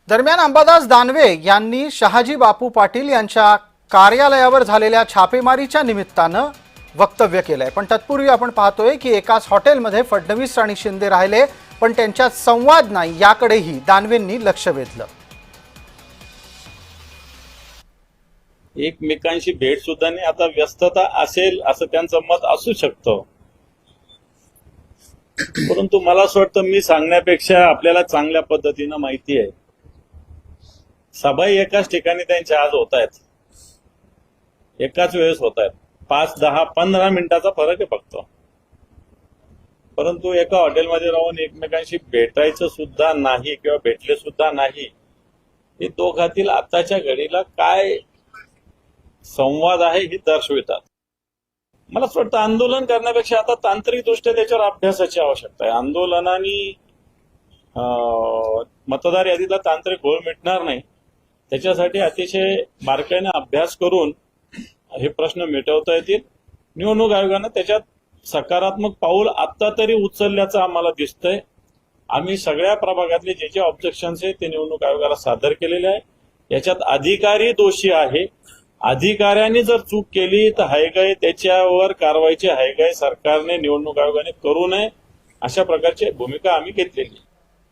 दरम्यान अंबादास दानवे यांनी शहाजी बापू पाटील यांच्या कार्यालयावर झालेल्या छापेमारीच्या निमित्तानं वक्तव्य केलंय। पण तत्पूर्वी आपण पाहतोय की एकाच हॉटेलमध्ये फडणवीस आणि शिंदे राहिले, पण त्यांच्यात संवाद नाही याकडेही दानवेंनी लक्ष वेधलं। एकमेकांशी भेट सुद्धा नाही, आता व्यस्तता असेल असं त्यांचं मत असू शकतं, परंतु मला असं वाटतं मी सांगण्यापेक्षा आपल्याला चांगल्या पद्धतीनं माहिती आहे। सभा एकाच ठिकाणी त्यांच्या आज होत आहेत, एकाच वेळेस होत आहेत, 5, 10, 15 मिनिटाचा फरक आहे फक्त। परंतु एका हॉटेलमध्ये राहून एकमेकांशी भेटायचं सुद्धा नाही किंवा भेटले सुद्धा नाही, हे दोघातील आताच्या घडीला काय संवाद आहे हे दर्शवितात। मला असं वाटतं आंदोलन करण्यापेक्षा आता तांत्रिक दृष्ट्या त्याच्यावर अभ्यासाची आवश्यकता आहे। आंदोलनाने मतदार यादीला तांत्रिक घोळ मिटणार नाही, त्याच्यासाठी अतिशय बारकाईने अभ्यास करून हे प्रश्न मिटवता येतील। निवडणूक आयोगानं त्याच्यात सकारात्मक पाऊल आता तरी उचलल्याचं आम्हाला दिसतंय। आम्ही सगळ्या प्रभागातले जे ऑब्जेक्शन्स आहेत ते निवडणूक आयोगाला सादर केलेले आहे। याच्यात अधिकारी दोषी आहे, अधिकाऱ्यांनी जर चूक केली तर हायगाय त्याच्यावर कारवाईची हायगाय सरकारने निवडणूक आयोगाने करू नये, अशा प्रकारची भूमिका आम्ही घेतलेली।